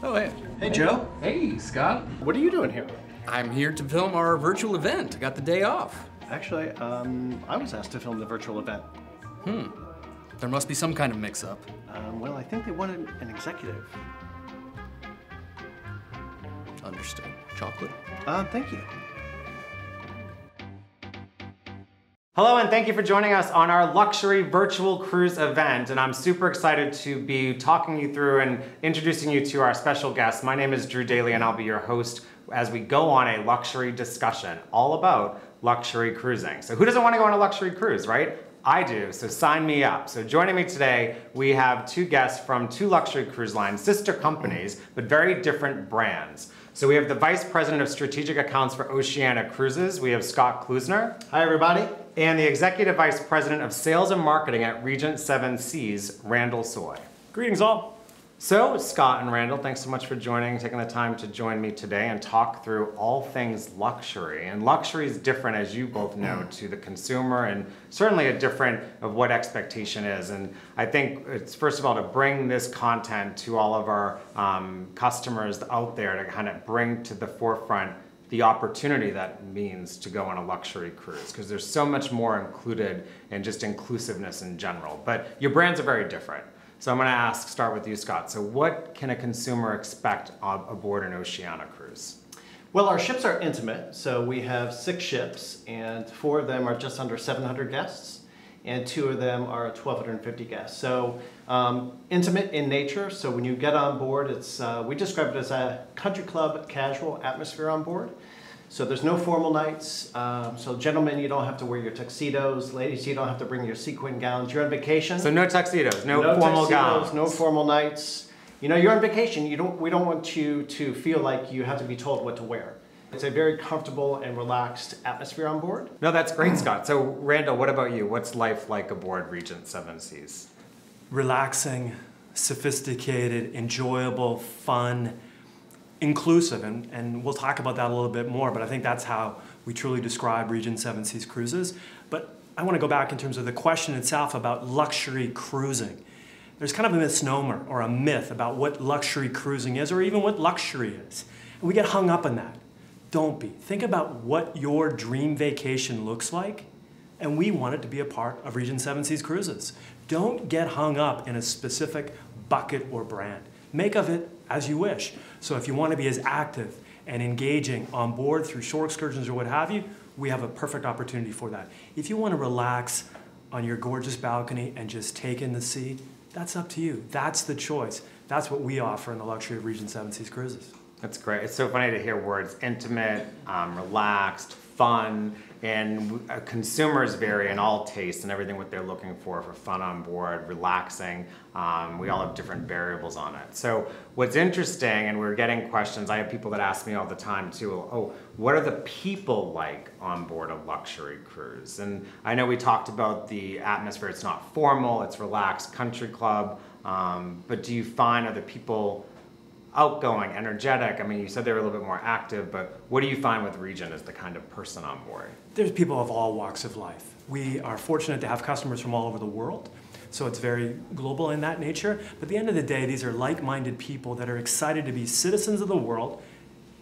Oh, hey. Hey, Joe. Hey, Scott. What are you doing here? I'm here to film our virtual event. I got the day off. Actually, I was asked to film the virtual event. There must be some kind of mix-up. Well, I think they wanted an executive. Understood. Chocolate? Thank you. Hello and thank you for joining us on our luxury virtual cruise event, and I'm super excited to be talking you through and introducing you to our special guest. My name is Drew Daly and I'll be your host as we go on a luxury discussion all about luxury cruising. So who doesn't want to go on a luxury cruise, right? I do, so sign me up. So joining me today, we have two guests from two luxury cruise lines, sister companies, but very different brands. So we have the Vice President of Strategic Accounts for Oceania Cruises. We have Scott Klusner. Hi, everybody. And the Executive Vice President of Sales and Marketing at Regent Seven Seas, Randall Soy. Greetings all. So Scott and Randall, thanks so much for taking the time to join me today and talk through all things luxury. And luxury is different, as you both know, to the consumer, and certainly a different of what expectation is. And I think it's, first of all, to bring this content to all of our customers out there to kind of bring to the forefront the opportunity that means to go on a luxury cruise, because there's so much more included in just inclusiveness in general. But your brands are very different. So I'm going to start with you, Scott. So what can a consumer expect aboard an Oceania cruise? Well, our ships are intimate, so we have 6 ships, and 4 of them are just under 700 guests, and 2 of them are 1,250 guests. So intimate in nature, so when you get on board, it's we describe it as a country club casual atmosphere on board. So there's no formal nights. So gentlemen, you don't have to wear your tuxedos. Ladies, you don't have to bring your sequin gowns. You're on vacation. So no tuxedos, no formal tuxedos, gowns. no formal nights. You know, you're on vacation. We don't want you to feel like you have to be told what to wear. It's a very comfortable and relaxed atmosphere on board. No, that's great, Scott. So Randall, what about you? What's life like aboard Regent Seven Seas? Relaxing, sophisticated, enjoyable, fun, inclusive, and we'll talk about that a little bit more, but I think that's how we truly describe Regent Seven Seas Cruises. But I want to go back in terms of the question itself about luxury cruising. There's kind of a misnomer or a myth about what luxury cruising is, or even what luxury is. And we get hung up on that. Don't be. Think about what your dream vacation looks like, and we want it to be a part of Regent Seven Seas Cruises. Don't get hung up in a specific bucket or brand. Make of it as you wish. So if you want to be as active and engaging on board through shore excursions or what have you, we have a perfect opportunity for that. If you want to relax on your gorgeous balcony and just take in the sea, that's up to you. That's the choice. That's what we offer in the luxury of Regent Seven Seas Cruises. That's great. It's so funny to hear words intimate, relaxed, fun, and consumers vary in all tastes and everything what they're looking for fun on board, relaxing. We all have different variables on it. So what's interesting, and we're getting questions, I have people that ask me all the time too, oh, what are the people like on board a luxury cruise? And I know we talked about the atmosphere. It's not formal, it's relaxed, country club, but do you find other people outgoing, energetic? I mean, you said they were a little bit more active, but what do you find with Regent as the kind of person on board? There's people of all walks of life. We are fortunate to have customers from all over the world, so it's very global in that nature. But at the end of the day, these are like-minded people that are excited to be citizens of the world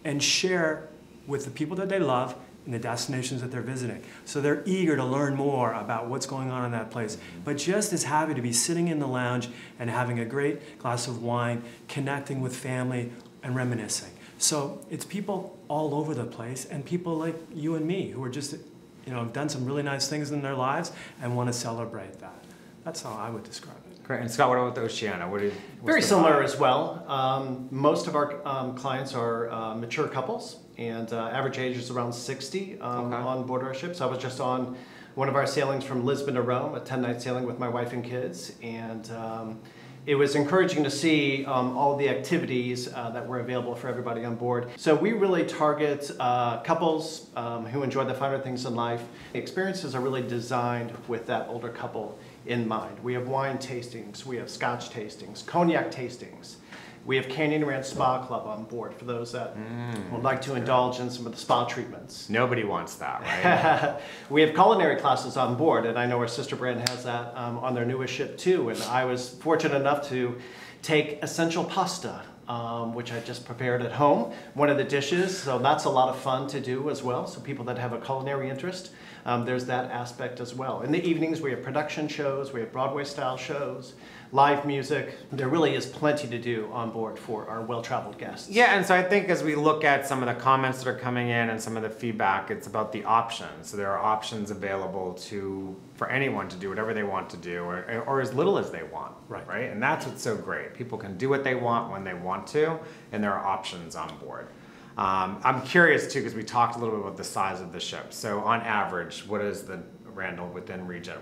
and share with the people that they love in the destinations that they're visiting. So they're eager to learn more about what's going on in that place, but just as happy to be sitting in the lounge and having a great glass of wine, connecting with family and reminiscing. So it's people all over the place, and people like you and me who are just, you know, done some really nice things in their lives and want to celebrate that. That's how I would describe it. Great. And Scott, what about the Oceania? Very similar as well. Most of our clients are mature couples, and average age is around 60 on board our ships. I was just on one of our sailings from Lisbon to Rome, a 10-night sailing with my wife and kids, and it was encouraging to see all of the activities that were available for everybody on board. So we really target couples who enjoy the finer things in life. The experiences are really designed with that older couple in mind. We have wine tastings, we have scotch tastings, cognac tastings. We have Canyon Ranch Spa Club on board for those that would like to indulge in some of the spa treatments. Nobody wants that, right? We have culinary classes on board, and I know our sister brand has that on their newest ship too. And I was fortunate enough to take Essential Pasta which I just prepared at home, one of the dishes. So that's a lot of fun to do as well. So people that have a culinary interest, there's that aspect as well. In the evenings, we have production shows, we have Broadway-style shows, live music. There really is plenty to do on board for our well-traveled guests. Yeah, and so I think as we look at some of the comments that are coming in and some of the feedback, it's about the options. So there are options available for anyone to do whatever they want to do, or as little as they want, right? And that's what's so great. People can do what they want when they want to, and there are options on board. I'm curious too, because we talked a little bit about the size of the ship. So on average, what is the Randall within Regent?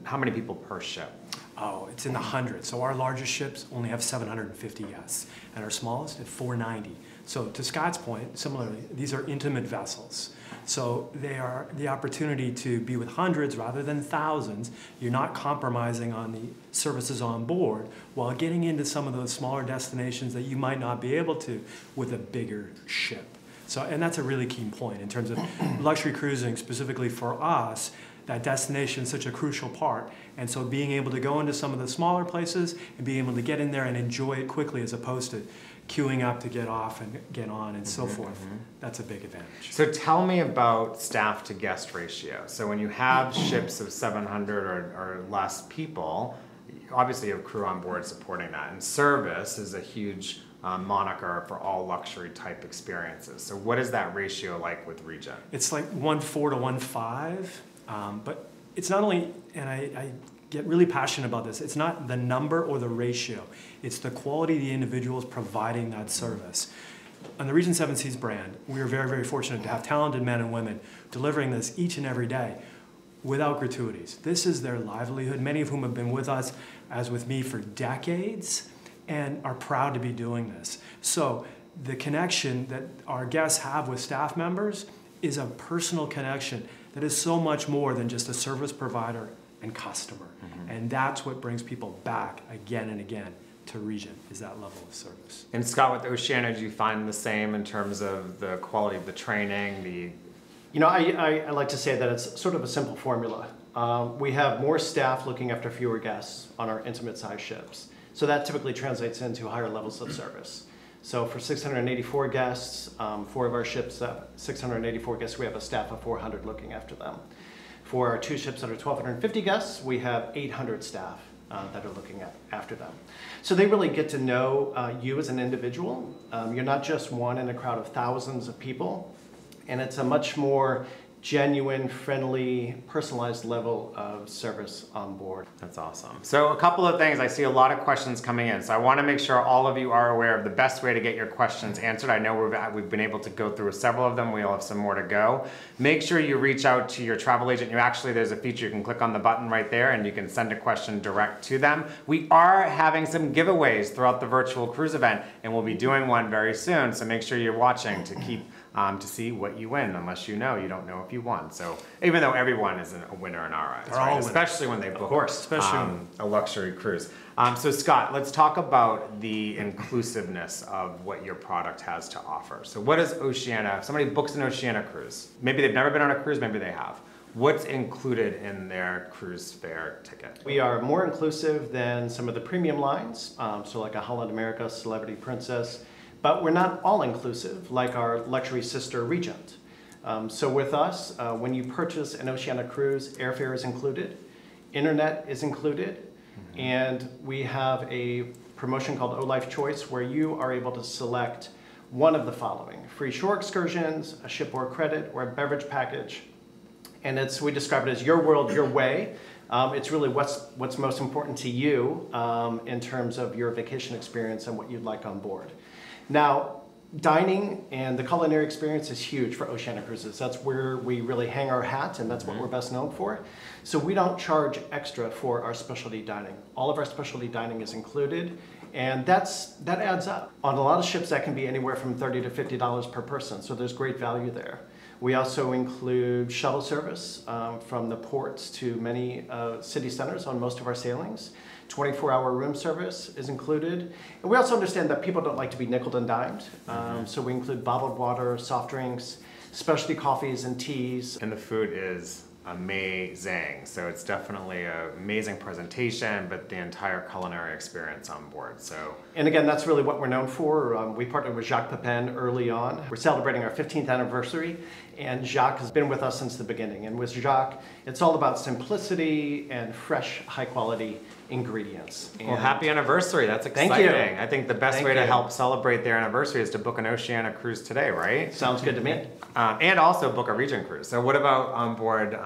How many people per ship? Oh, it's in the hundreds. So our largest ships only have 750 guests, and our smallest at 490. So to Scott's point, similarly, these are intimate vessels. So they are the opportunity to be with hundreds rather than thousands. You're not compromising on the services on board while getting into some of those smaller destinations that you might not be able to with a bigger ship. So, and that's a really key point in terms of luxury cruising, specifically for us. That destination is such a crucial part. And so being able to go into some of the smaller places and being able to get in there and enjoy it quickly as opposed to queuing up to get off and get on and so forth, that's a big advantage. So tell me about staff to guest ratio. So when you have ships of 700 or less people, obviously you have crew on board supporting that. And service is a huge moniker for all luxury type experiences. So what is that ratio like with Regent? It's like 1.4 to 1.5. But it's not only, and I get really passionate about this, it's not the number or the ratio. It's the quality of the individuals providing that service. On the Regent Seven Seas brand, we are very, very fortunate to have talented men and women delivering this each and every day without gratuities. This is their livelihood, many of whom have been with us, as with me, for decades and are proud to be doing this. So the connection that our guests have with staff members is a personal connection that is so much more than just a service provider and customer. And that's what brings people back again and again to Regent, is that level of service. And Scott, with Oceania, do you find the same in terms of the quality of the training, You know, I like to say that it's sort of a simple formula. We have more staff looking after fewer guests on our intimate-sized ships. So that typically translates into higher levels of service. So for 684 guests, 4 of our ships, 684 guests, we have a staff of 400 looking after them. For our 2 ships that are 1,250 guests, we have 800 staff that are looking after them. So they really get to know you as an individual. You're not just one in a crowd of thousands of people, and it's a much more genuine, friendly, personalized level of service on board. That's awesome. So a couple of things, I see a lot of questions coming in. So I want to make sure all of you are aware of the best way to get your questions answered. I know we've been able to go through several of them. We'll have some more to go. Make sure you reach out to your travel agent. There's a feature, you can click on the button right there and you can send a question direct to them. We are having some giveaways throughout the virtual cruise event, and we'll be doing one very soon. So make sure you're watching to keep to see what you win. Unless you don't know if you won. So even though everyone is a winner in our eyes, right? Especially when they book a luxury cruise. So Scott, let's talk about the inclusiveness of what your product has to offer. So what is Oceania? If somebody books an Oceania cruise, maybe they've never been on a cruise, maybe they have. What's included in their cruise fare ticket? We are more inclusive than some of the premium lines, so like a Holland America, Celebrity Princess, but we're not all inclusive like our luxury sister Regent. So with us, when you purchase an Oceania cruise, airfare is included, internet is included, and we have a promotion called O-Life Choice where you are able to select one of the following: free shore excursions, a shipboard credit, or a beverage package. And we describe it as your world, your way. It's really what's most important to you in terms of your vacation experience and what you'd like on board. Now, dining and the culinary experience is huge for Oceania Cruises. That's where we really hang our hat, and that's what we're best known for. So we don't charge extra for our specialty dining. All of our specialty dining is included, and that adds up. On a lot of ships, that can be anywhere from $30 to $50 per person, so there's great value there. We also include shuttle service from the ports to many city centers on most of our sailings. 24-hour room service is included. And we also understand that people don't like to be nickeled and dimed. So we include bottled water, soft drinks, specialty coffees and teas. And the food is amazing. So it's definitely an amazing presentation, but the entire culinary experience on board. So, and again, that's really what we're known for. We partnered with Jacques Pepin early on. We're celebrating our 15th anniversary, and Jacques has been with us since the beginning. And with Jacques, it's all about simplicity and fresh, high-quality ingredients. well, happy anniversary. That's Thank exciting. you. I think the best Thank way to you. help celebrate their anniversary is to book an Oceania cruise today, right? Sounds good to me. And also book a Regent cruise. So what about on board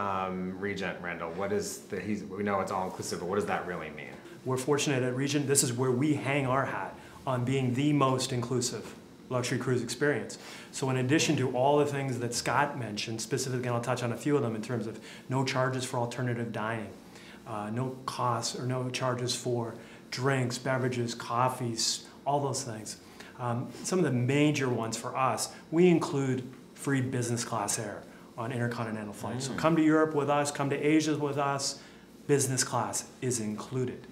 Regent, Randall? What is we know it's all inclusive, but what does that really mean? We're fortunate at Regent, this is where we hang our hat on being the most inclusive luxury cruise experience. So in addition to all the things that Scott mentioned, specifically, and I'll touch on a few of them in terms of no charges for alternative dining, no costs or no charges for drinks, beverages, coffees, all those things. Some of the major ones for us, we include free business class air on intercontinental flights. So come to Europe with us, come to Asia with us, business class is included.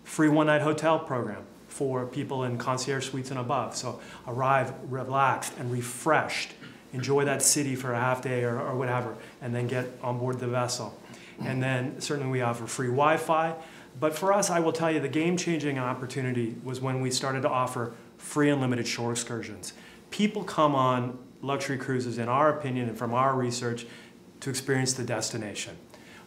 Free one-night hotel program for people in concierge suites and above. So arrive relaxed and refreshed, enjoy that city for a half day or whatever, and then get on board the vessel. And then certainly we offer free Wi-Fi. But for us, I will tell you, the game-changing opportunity was when we started to offer free unlimited shore excursions. People come on luxury cruises, in our opinion and from our research, to experience the destination.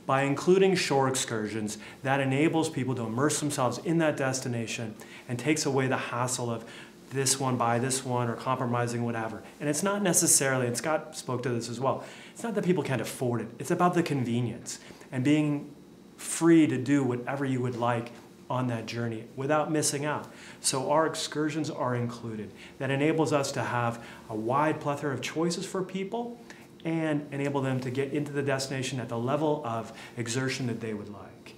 By including shore excursions, that enables people to immerse themselves in that destination and takes away the hassle of this one, buy this one, or compromising whatever. And it's not necessarily, and Scott spoke to this as well, it's not that people can't afford it. It's about the convenience and being free to do whatever you would like on that journey without missing out. So our excursions are included. That enables us to have a wide plethora of choices for people and enable them to get into the destination at the level of exertion that they would like.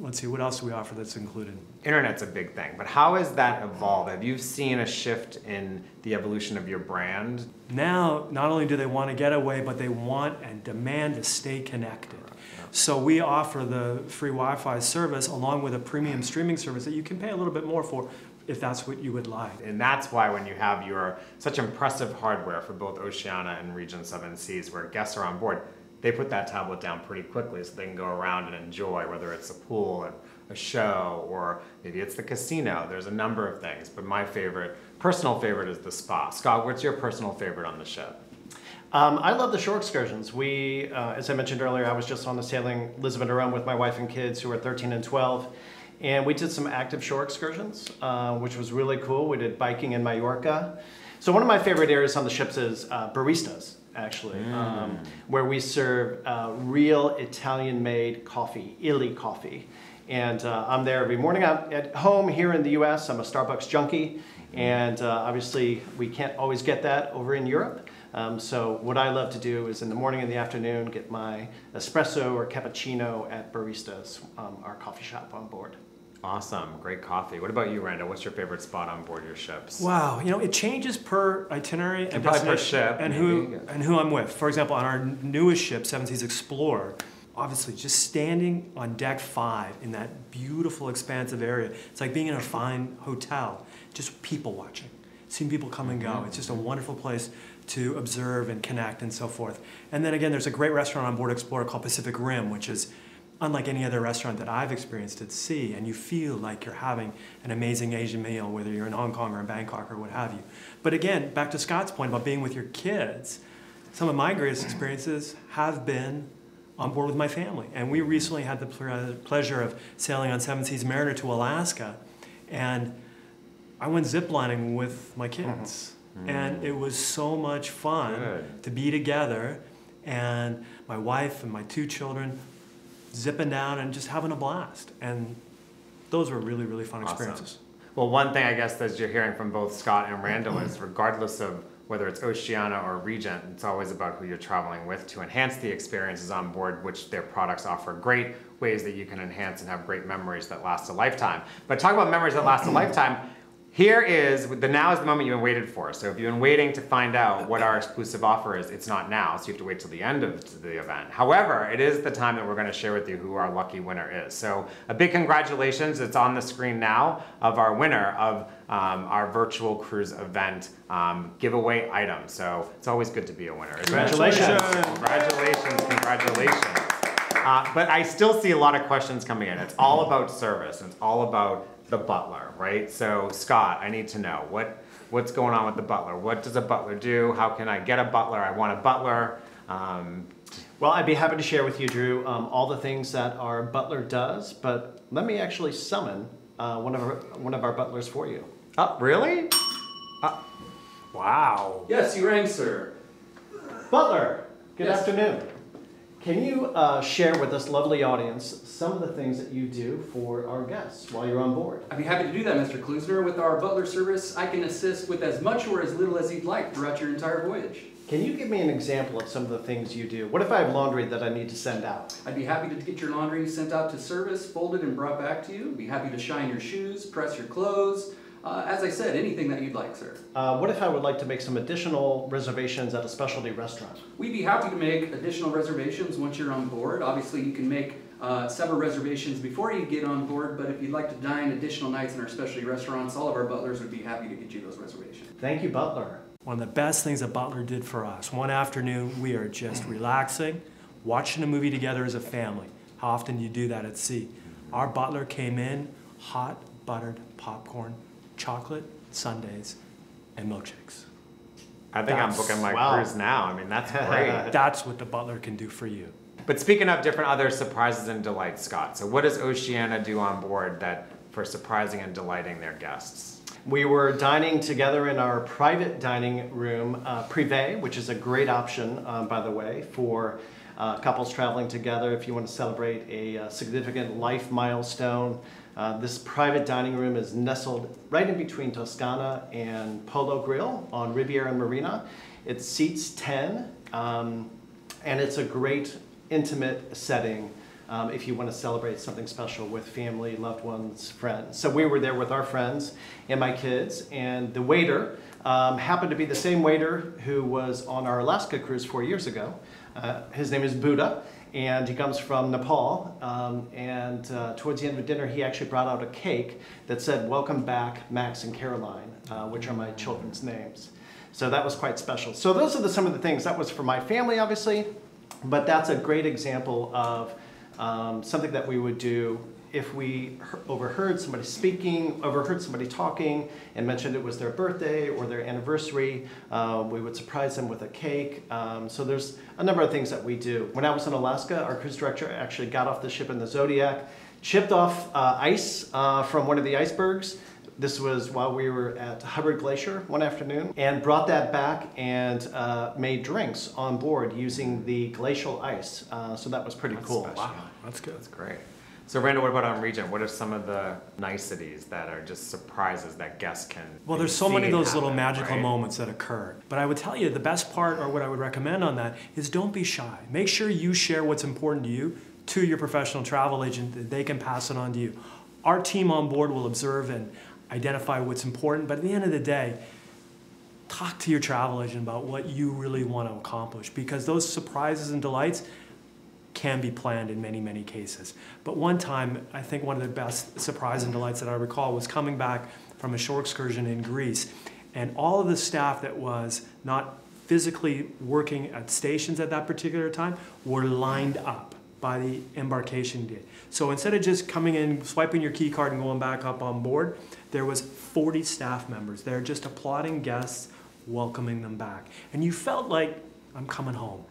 Let's see, what else do we offer that's included? Internet's a big thing, but how has that evolved? Have you seen a shift in the evolution of your brand? Now, not only do they want to get away, but they want and demand to stay connected. So we offer the free Wi-Fi service along with a premium streaming service that you can pay a little bit more for if that's what you would like. And that's why when you have your such impressive hardware for both Oceania and Regent Seven Seas, where guests are on board, they put that tablet down pretty quickly so they can go around and enjoy, whether it's a pool, a show, or maybe it's the casino. There's a number of things, but my personal favorite is the spa. Scott, what's your personal favorite on the ship? I love the shore excursions. We, as I mentioned earlier, I was just on the sailing Lisbon to Rome with my wife and kids who are 13 and 12. And we did some active shore excursions, which was really cool. We did biking in Mallorca. So one of my favorite areas on the ships is baristas, actually, where we serve real Italian-made coffee, Illy coffee. And I'm there every morning. I'm at home here in the US. I'm a Starbucks junkie. And obviously, we can't always get that over in Europe. So what I love to do is in the morning and the afternoon, get my espresso or cappuccino at Baristas, our coffee shop on board. Awesome, great coffee. What about you, Randall? What's your favorite spot on board your ships? Wow, you know, it changes per itinerary and probably per destination ship, and who I'm with. For example, on our newest ship, Seven Seas Explorer, obviously just standing on deck 5 in that beautiful expansive area, it's like being in a fine hotel, just people watching, seeing people come and go. It's just a wonderful place to observe and connect and so forth. And then again, there's a great restaurant on board Explorer called Pacific Rim, which is unlike any other restaurant that I've experienced at sea, and you feel like you're having an amazing Asian meal, whether you're in Hong Kong or in Bangkok or what have you. But again, back to Scott's point about being with your kids, some of my greatest experiences have been on board with my family. And we recently had the pleasure of sailing on Seven Seas Mariner to Alaska, and I went ziplining with my kids. And it was so much fun to be together, and my wife and my 2 children zipping down and just having a blast. And those were really, really fun experiences. Well, one thing I guess that you're hearing from both Scott and Randall is regardless of whether it's Oceania or Regent, it's always about who you're traveling with to enhance the experiences on board, which their products offer great ways that you can enhance and have great memories that last a lifetime. But talk about memories that last a lifetime. now is the moment you've been waited for. So if you've been waiting to find out what our exclusive offer is, it's not now, so you have to wait till the end of the event. However, it is the time that we're going to share with you who our lucky winner is. So a big congratulations, it's on the screen now, of our winner of our virtual cruise event giveaway item. So it's always good to be a winner. Congratulations. Congratulations. But I still see a lot of questions coming in. It's all about service. It's all about the butler, right? So Scott, I need to know what's going on with the butler. What does a butler do? How can I get a butler? I want a butler. Well, I'd be happy to share with you, Drew, all the things that our butler does, but let me actually summon one of our butlers for you. Oh, really? Wow. Yes, you rang, sir. Butler, good Yes. afternoon. Can you share with this lovely audience some of the things that you do for our guests while you're on board? I'd be happy to do that, Mr. Klusner. With our butler service, I can assist with as much or as little as you'd like throughout your entire voyage. Can you give me an example of some of the things you do? What if I have laundry that I need to send out? I'd be happy to get your laundry sent out to service, folded, and brought back to you. Be happy to shine your shoes, press your clothes. As I said, anything that you'd like, sir. What if I would like to make some additional reservations at a specialty restaurant? We'd be happy to make additional reservations once you're on board. Obviously, you can make several reservations before you get on board, but if you'd like to dine additional nights in our specialty restaurants, all of our butlers would be happy to get you those reservations. Thank you, Butler. One of the best things a butler did for us. One afternoon, we are just relaxing, watching a movie together as a family. How often do you do that at sea? Our butler came in, hot buttered popcorn, chocolate sundaes, and milkshakes. I think I'm booking my cruise now. I mean, that's great. That's what the butler can do for you. But speaking of different other surprises and delights, Scott, so what does Oceania do on board for surprising and delighting their guests? We were dining together in our private dining room, privé, which is a great option, by the way, for couples traveling together if you want to celebrate a significant life milestone. This private dining room is nestled right in between Toscana and Polo Grill on Riviera Marina. It seats 10, and it's a great intimate setting if you want to celebrate something special with family, loved ones, friends. So we were there with our friends and my kids, and the waiter happened to be the same waiter who was on our Alaska cruise 4 years ago. His name is Buddha, and he comes from Nepal, and towards the end of dinner he actually brought out a cake that said, "Welcome back, Max and Caroline," which are my children's names. So that was quite special. So those are some of the things. That was for my family, obviously, but that's a great example of something that we would do if we overheard somebody speaking, overheard somebody talking, and mentioned it was their birthday or their anniversary. We would surprise them with a cake. So there's a number of things that we do. When I was in Alaska, our cruise director actually got off the ship in the Zodiac, chipped off ice from one of the icebergs. This was while we were at Hubbard Glacier one afternoon, and brought that back and made drinks on board using the glacial ice. So that was pretty cool. Special. Wow, that's good. That's great. So Randall, what about on Regent? What are some of the niceties that are just surprises that guests can Well, there's so see many of those happen, little magical right? moments that occur. But I would tell you the best part, or what I would recommend on that, is don't be shy. Make sure you share what's important to you to your professional travel agent, that they can pass it on to you. Our team on board will observe and identify what's important, but at the end of the day, talk to your travel agent about what you really want to accomplish, because those surprises and delights can be planned in many, many cases. But one time, I think one of the best surprise and delights that I recall was coming back from a shore excursion in Greece, and all of the staff that was not physically working at stations at that particular time were lined up by the embarkation gate. So instead of just coming in, swiping your key card and going back up on board, there was 40 staff members there just applauding guests, welcoming them back. And you felt like, I'm coming home.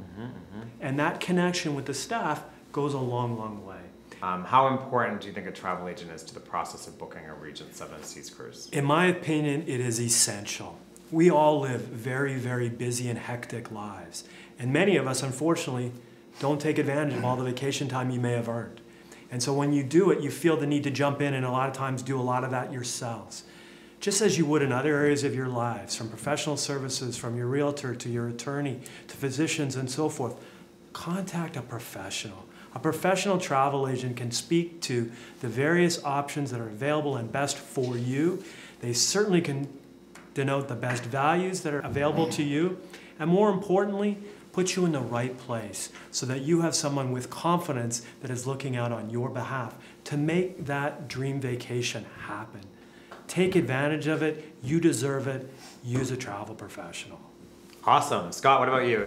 And that connection with the staff goes a long, long way. How important do you think a travel agent is to the process of booking a Regent Seven Seas cruise? In my opinion, it is essential. We all live very, very busy and hectic lives. And many of us, unfortunately, don't take advantage of all the vacation time you may have earned. And so when you do it, you feel the need to jump in and a lot of times do a lot of that yourselves. Just as you would in other areas of your lives, from professional services, from your realtor to your attorney, to physicians and so forth, contact a professional. A professional travel agent can speak to the various options that are available and best for you. They certainly can denote the best values that are available to you, and more importantly, put you in the right place so that you have someone with confidence that is looking out on your behalf to make that dream vacation happen. Take advantage of it. You deserve it. Use a travel professional. Awesome. Scott, what about you?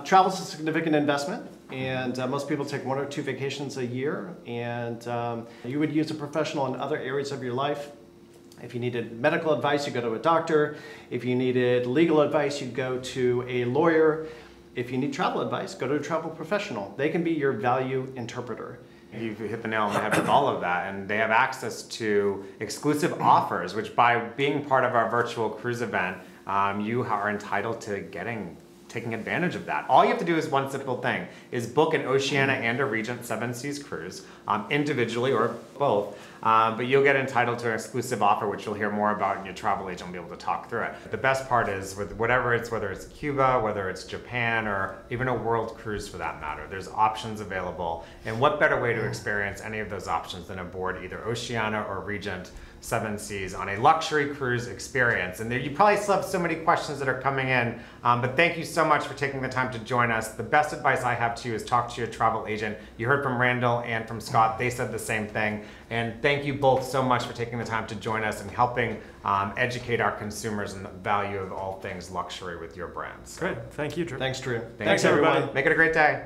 Travel is a significant investment, and most people take 1 or 2 vacations a year, and you would use a professional in other areas of your life. If you needed medical advice, you go to a doctor. If you needed legal advice, you go to a lawyer. If you need travel advice, go to a travel professional. They can be your value interpreter. You've hit the nail on the head with all of that, and they have access to exclusive offers, which by being part of our virtual cruise event, you are entitled to taking advantage of that. All you have to do is one simple thing, is book an Oceania and a Regent 7 Seas cruise, individually or both, but you'll get entitled to an exclusive offer, which you'll hear more about, and your travel agent will be able to talk through it. The best part is, with whether it's Cuba, whether it's Japan, or even a world cruise for that matter, there's options available. And what better way to experience any of those options than aboard either Oceania or Regent 7 Seas on a luxury cruise experience. And there, you probably still have so many questions that are coming in, but thank you so much for taking the time to join us. The best advice I have to you is talk to your travel agent. You heard from Randall and from Scott. They said the same thing. And thank you both so much for taking the time to join us and helping educate our consumers on the value of all things luxury with your brands. Great. Thank you, Drew. Thanks, Drew. Thanks, everybody. Make it a great day.